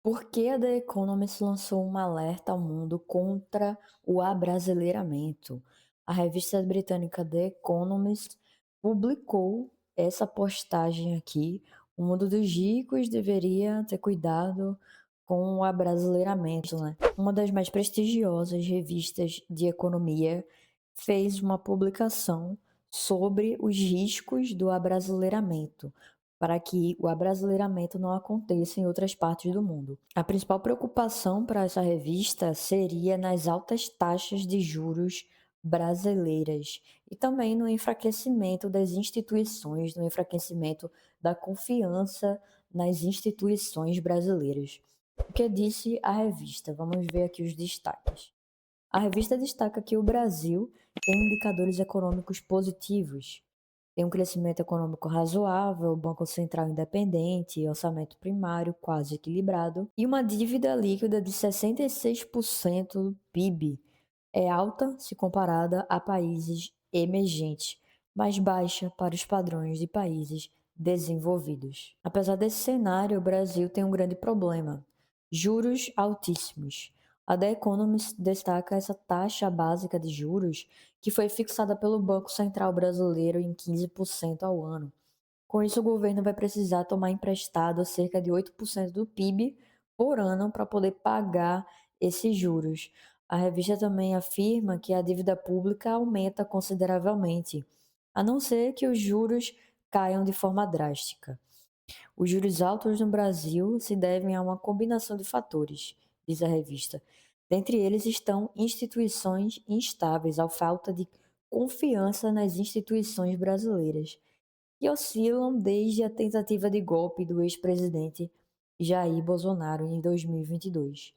Por que a The Economist lançou um alerta ao mundo contra o abrasileiramento? A revista britânica The Economist publicou essa postagem aqui. O mundo dos ricos deveria ter cuidado com o abrasileiramento, né? Uma das mais prestigiosas revistas de economia fez uma publicação sobre os riscos do abrasileiramento, para que o abrasileiramento não aconteça em outras partes do mundo. A principal preocupação para essa revista seria nas altas taxas de juros brasileiras e também no enfraquecimento das instituições, no enfraquecimento da confiança nas instituições brasileiras. O que disse a revista? Vamos ver aqui os destaques. A revista destaca que o Brasil tem indicadores econômicos positivos, tem um crescimento econômico razoável, Banco Central independente, orçamento primário quase equilibrado e uma dívida líquida de 66% do PIB. É alta se comparada a países emergentes, mas baixa para os padrões de países desenvolvidos. Apesar desse cenário, o Brasil tem um grande problema: juros altíssimos. A The Economist destaca essa taxa básica de juros que foi fixada pelo Banco Central Brasileiro em 15% ao ano. Com isso, o governo vai precisar tomar emprestado cerca de 8% do PIB por ano para poder pagar esses juros. A revista também afirma que a dívida pública aumenta consideravelmente, a não ser que os juros caiam de forma drástica. Os juros altos no Brasil se devem a uma combinação de fatores, diz a revista. Dentre eles estão instituições instáveis, a falta de confiança nas instituições brasileiras, que oscilam desde a tentativa de golpe do ex-presidente Jair Bolsonaro em 2022,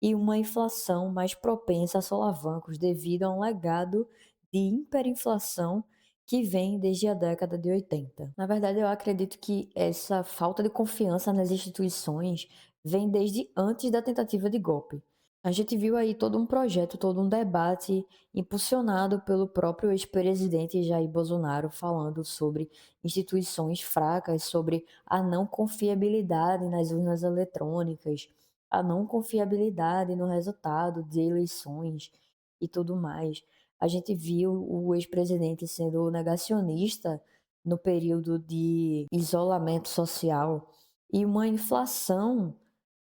e uma inflação mais propensa a solavancos devido a um legado de hiperinflação que vem desde a década de 80. Na verdade, eu acredito que essa falta de confiança nas instituições vem desde antes da tentativa de golpe. A gente viu aí todo um projeto, todo um debate impulsionado pelo próprio ex-presidente Jair Bolsonaro, falando sobre instituições fracas, sobre a não confiabilidade nas urnas eletrônicas, a não confiabilidade no resultado de eleições e tudo mais. A gente viu o ex-presidente sendo negacionista no período de isolamento social e uma inflação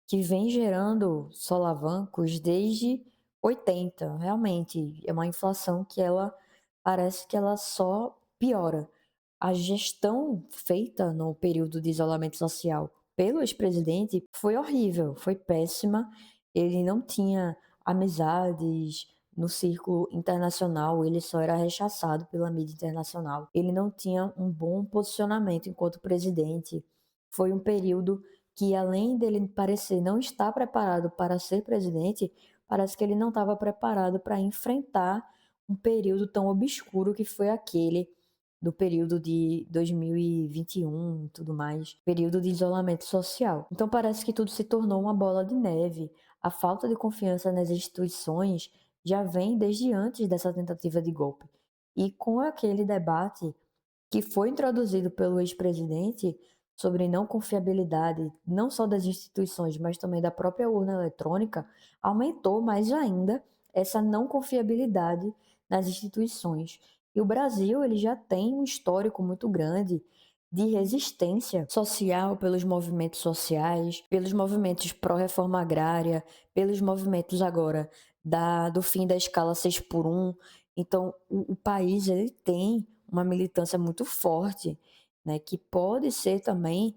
que vem gerando solavancos desde 80. Realmente, é uma inflação que ela parece que ela só piora. A gestão feita no período de isolamento social pelo ex-presidente foi horrível, foi péssima. Ele não tinha amizades no círculo internacional, ele só era rechaçado pela mídia internacional. Ele não tinha um bom posicionamento enquanto presidente. Foi um período que, além dele parecer não estar preparado para ser presidente, parece que ele não estava preparado para enfrentar um período tão obscuro que foi aquele do período de 2021 e tudo mais, período de isolamento social. Então parece que tudo se tornou uma bola de neve. A falta de confiança nas instituições já vem desde antes dessa tentativa de golpe. E com aquele debate que foi introduzido pelo ex-presidente sobre não confiabilidade, não só das instituições, mas também da própria urna eletrônica, aumentou mais ainda essa não confiabilidade nas instituições. E o Brasil, ele já tem um histórico muito grande de resistência social pelos movimentos sociais, pelos movimentos pró-reforma agrária, pelos movimentos agora do fim da escala 6 por 1. Então, o país ele tem uma militância muito forte, né, que pode ser também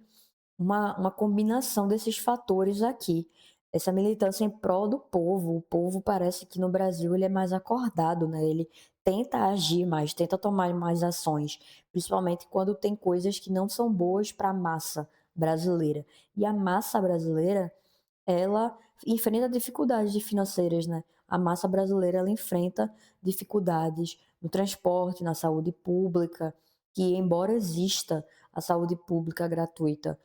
uma combinação desses fatores aqui. Essa militância em prol do povo. O povo parece que no Brasil ele é mais acordado, né? Ele tenta agir mais, tenta tomar mais ações, principalmente quando tem coisas que não são boas para a massa brasileira. E a massa brasileira, ela enfrenta dificuldades financeiras, né? A massa brasileira ela enfrenta dificuldades no transporte, na saúde pública, que embora exista a saúde pública gratuita,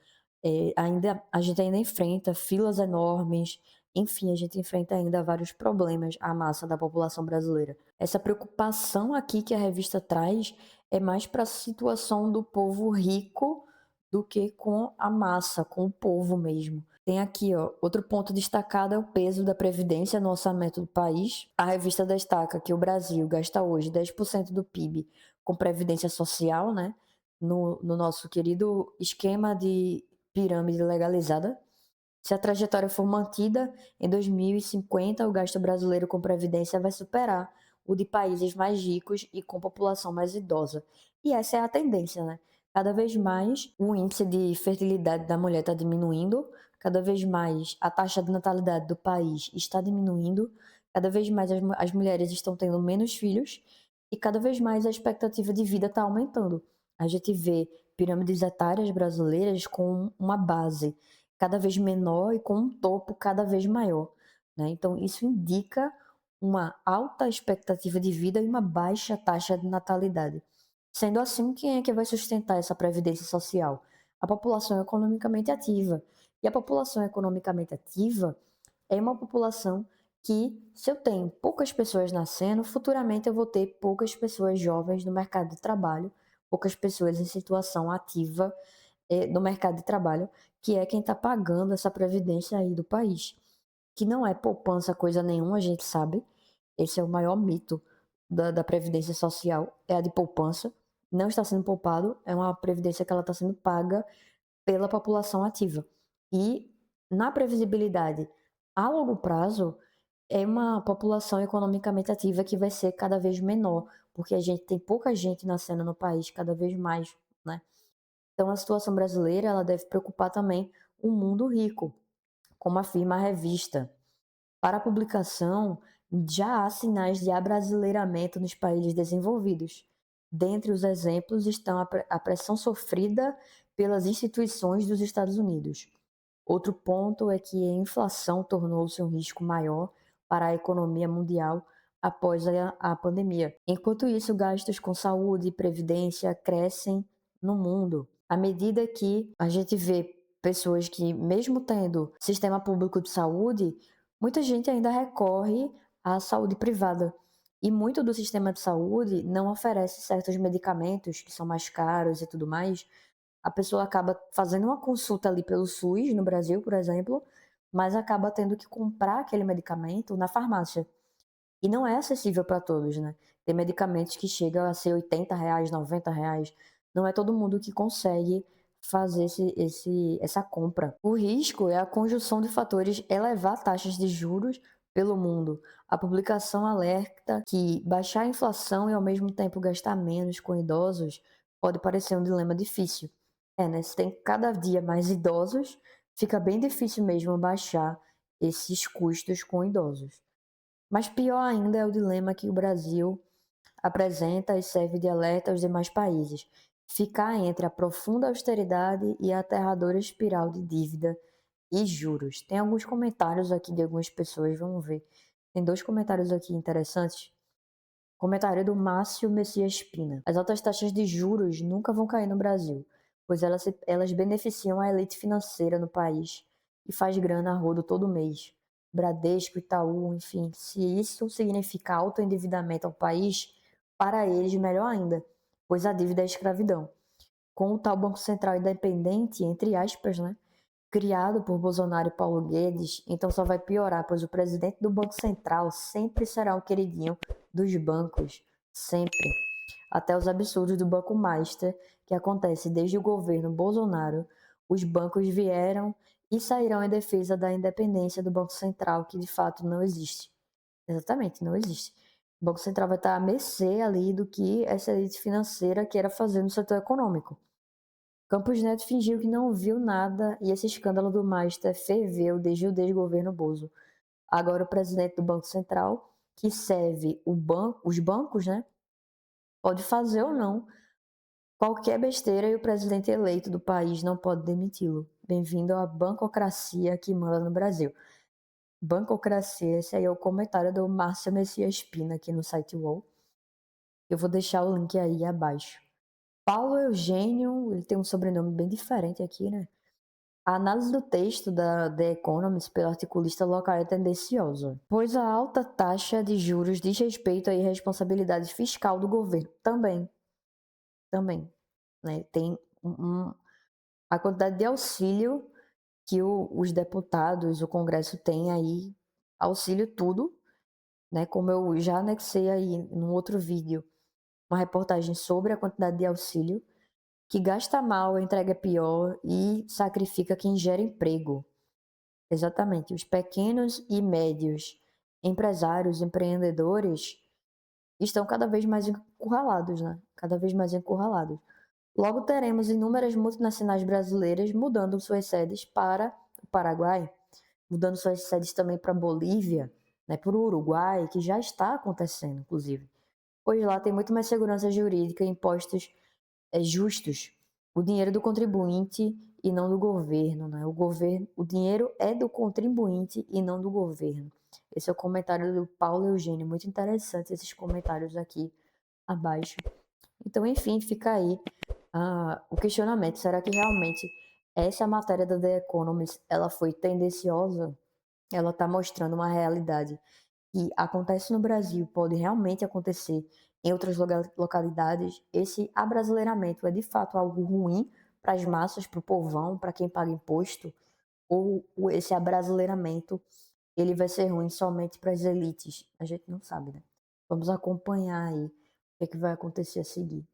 a gente ainda enfrenta filas enormes, enfim, a gente enfrenta ainda vários problemas, a massa da população brasileira. Essa preocupação aqui que a revista traz é mais para a situação do povo rico do que com a massa, com o povo mesmo. Tem aqui, ó, outro ponto destacado é o peso da previdência no orçamento do país. A revista destaca que o Brasil gasta hoje 10% do PIB com previdência social, né? No nosso querido esquema de pirâmide legalizada. Se a trajetória for mantida, em 2050 o gasto brasileiro com previdência vai superar o de países mais ricos e com população mais idosa. E essa é a tendência, né? Cada vez mais o índice de fertilidade da mulher está diminuindo, cada vez mais a taxa de natalidade do país está diminuindo, cada vez mais as mulheres estão tendo menos filhos e cada vez mais a expectativa de vida está aumentando. A gente vê pirâmides etárias brasileiras com uma base cada vez menor e com um topo cada vez maior, né? Então isso indica uma alta expectativa de vida e uma baixa taxa de natalidade. Sendo assim, quem é que vai sustentar essa previdência social? A população economicamente ativa. E a população economicamente ativa é uma população que, se eu tenho poucas pessoas nascendo, futuramente eu vou ter poucas pessoas jovens no mercado de trabalho, poucas pessoas em situação ativa no mercado de trabalho, que é quem está pagando essa previdência aí do país. Que não é poupança coisa nenhuma, a gente sabe. Esse é o maior mito da Previdência Social, é a de poupança. Não está sendo poupado, é uma previdência que ela está sendo paga pela população ativa. E na previsibilidade a longo prazo, é uma população economicamente ativa que vai ser cada vez menor, porque a gente tem pouca gente nascendo no país cada vez mais, né? Então a situação brasileira ela deve preocupar também o mundo rico, como afirma a revista. Para a publicação, já há sinais de abrasileiramento nos países desenvolvidos. Dentre os exemplos estão a pressão sofrida pelas instituições dos Estados Unidos. Outro ponto é que a inflação tornou-se um risco maior para a economia mundial após a pandemia. Enquanto isso, gastos com saúde e previdência crescem no mundo. À medida que a gente vê pessoas que, mesmo tendo sistema público de saúde, muita gente ainda recorre à saúde privada. E muito do sistema de saúde não oferece certos medicamentos que são mais caros e tudo mais. A pessoa acaba fazendo uma consulta ali pelo SUS, no Brasil, por exemplo, mas acaba tendo que comprar aquele medicamento na farmácia. E não é acessível para todos, né? Tem medicamentos que chegam a ser R$ 80, R$ 90. Não é todo mundo que consegue fazer essa compra. O risco é a conjunção de fatores elevar taxas de juros pelo mundo. A publicação alerta que baixar a inflação e ao mesmo tempo gastar menos com idosos pode parecer um dilema difícil. É, né? Se tem cada dia mais idosos, fica bem difícil mesmo baixar esses custos com idosos. Mas pior ainda é o dilema que o Brasil apresenta e serve de alerta aos demais países: ficar entre a profunda austeridade e a aterradora espiral de dívida e juros. Tem alguns comentários aqui de algumas pessoas, vamos ver. Tem dois comentários aqui interessantes. Comentário do Márcio Messias Pina. As altas taxas de juros nunca vão cair no Brasil, pois elas beneficiam a elite financeira no país e faz grana a rodo todo mês. Bradesco, Itaú, enfim, se isso significa alto endividamento ao país, para eles melhor ainda, pois a dívida é escravidão. Com o tal Banco Central independente, entre aspas, né, criado por Bolsonaro e Paulo Guedes, então só vai piorar, pois o presidente do Banco Central sempre será o queridinho dos bancos, sempre. Até os absurdos do Banco Master, que acontece desde o governo Bolsonaro, os bancos vieram e sairão em defesa da independência do Banco Central, que de fato não existe. Exatamente, não existe. O Banco Central vai estar à mercê ali do que essa elite financeira queira fazer no setor econômico. Campos Neto fingiu que não viu nada e esse escândalo do Master ferveu desde o desgoverno Bozo. Agora o presidente do Banco Central, que serve os bancos, né, pode fazer ou não qualquer besteira e o presidente eleito do país não pode demiti-lo. Bem-vindo à bancocracia que manda no Brasil. Bancocracia, esse aí é o comentário do Márcio Messias Pina aqui no site UOL. Eu vou deixar o link aí abaixo. Paulo Eugênio, ele tem um sobrenome bem diferente aqui, né? A análise do texto da The Economist pelo articulista local é tendenciosa, pois a alta taxa de juros diz respeito à irresponsabilidade fiscal do governo. Também, né? Tem a quantidade de auxílio que os deputados, o Congresso tem aí auxílio tudo, né? Como eu já anexei aí num outro vídeo, uma reportagem sobre a quantidade de auxílio, que gasta mal, entrega pior e sacrifica quem gera emprego. Exatamente, os pequenos e médios empresários, empreendedores estão cada vez mais encurralados, né? Cada vez mais encurralados. Logo teremos inúmeras multinacionais brasileiras mudando suas sedes para o Paraguai, mudando suas sedes também para a Bolívia, né, para o Uruguai, que já está acontecendo, inclusive. Pois lá tem muito mais segurança jurídica e impostos justos. O dinheiro do contribuinte e não do governo, né? O dinheiro é do contribuinte e não do governo. Esse é o comentário do Paulo Eugênio. Muito interessante esses comentários aqui abaixo. Então, enfim, fica aí o questionamento. Será que realmente essa matéria da The Economist ela foi tendenciosa? Ela está mostrando uma realidade que acontece no Brasil, pode realmente acontecer em outras localidades. Esse abrasileiramento é de fato algo ruim para as massas, para o povão, para quem paga imposto? Ou esse abrasileiramento ele vai ser ruim somente para as elites? A gente não sabe, né? Vamos acompanhar aí o que vai acontecer a seguir.